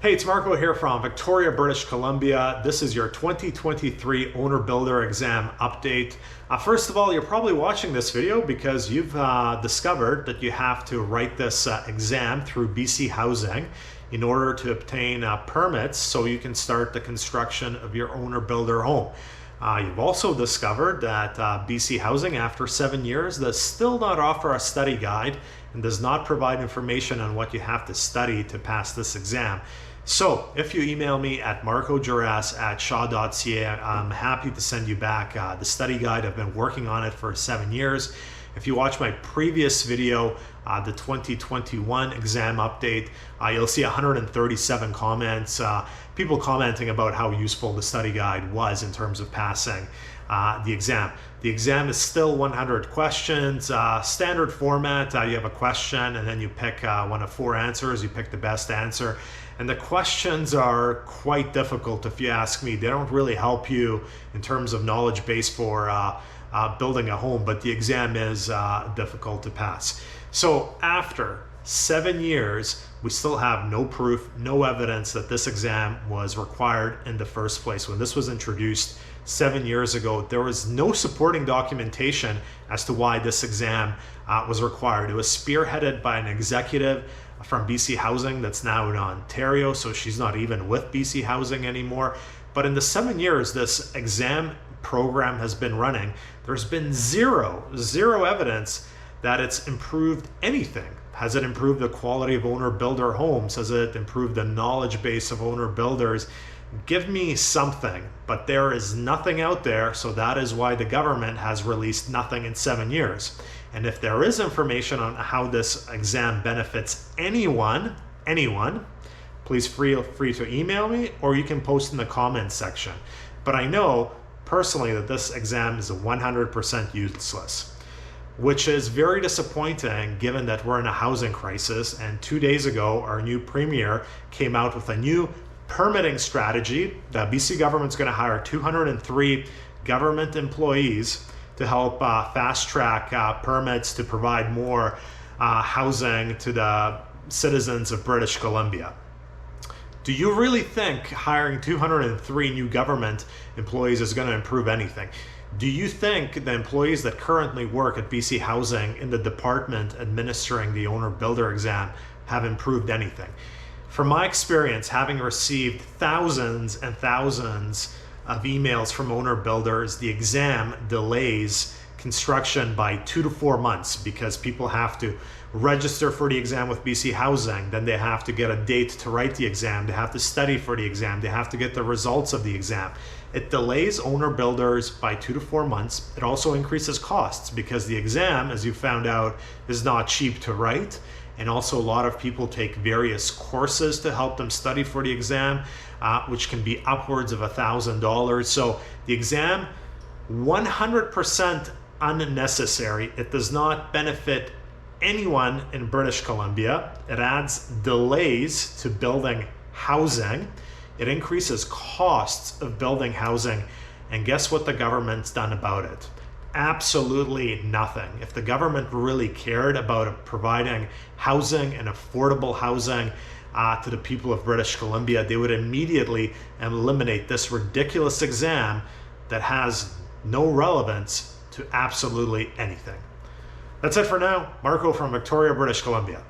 Hey, it's Marco here from Victoria, British Columbia. This is your 2023 Owner Builder Exam update. First of all, you're probably watching this video because you've discovered that you have to write this exam through BC Housing in order to obtain permits so you can start the construction of your owner builder home. You've also discovered that BC Housing, after 7 years, does still not offer a study guide and does not provide information on what you have to study to pass this exam. So if you email me at marcoduras@shaw.ca, I'm happy to send you back the study guide. I've been working on it for 7 years. If you watch my previous video, the 2021 exam update, you'll see 137 comments, people commenting about how useful the study guide was in terms of passing the exam. The exam is still 100 questions, standard format. You have a question and then you pick one of 4 answers, you pick the best answer. And the questions are quite difficult if you ask me. They don't really help you in terms of knowledge base for building a home, but the exam is difficult to pass. So after 7 years, we still have no proof, no evidence that this exam was required in the first place. When this was introduced 7 years ago, there was no supporting documentation as to why this exam was required. It was spearheaded by an executive from BC Housing that's now in Ontario, so she's not even with BC Housing anymore. But in the 7 years this exam program has been running, there's been zero evidence that it's improved anything. Has it improved the quality of owner builder homes? Has it improved the knowledge base of owner builders? Give me something, but there is nothing out there, so that is why the government has released nothing in 7 years. And if there is information on how this exam benefits anyone, please feel free to email me, or you can post in the comments section. But I know personally that this exam is 100% useless, which is very disappointing given that we're in a housing crisis. And 2 days ago, our new premier came out with a new permitting strategy. The BC government's going to hire 203 government employees to help fast track permits to provide more housing to the citizens of British Columbia. Do you really think hiring 203 new government employees is going to improve anything? Do you think the employees that currently work at BC Housing in the department administering the owner builder exam have improved anything? From my experience, having received thousands and thousands of emails from owner builders, the exam delays construction by 2 to 4 months because people have to register for the exam with BC Housing, then they have to get a date to write the exam, they have to study for the exam, they have to get the results of the exam. It delays owner builders by 2 to 4 months. It also increases costs because the exam, as you found out, is not cheap to write. And also a lot of people take various courses to help them study for the exam, which can be upwards of $1,000. So the exam, 100% unnecessary. It does not benefit anyone in British Columbia. It adds delays to building housing. It increases costs of building housing. And guess what the government's done about it? Absolutely nothing. If the government really cared about providing housing and affordable housing to the people of British Columbia, they would immediately eliminate this ridiculous exam that has no relevance to absolutely anything. That's it for now. Marco from Victoria, British Columbia.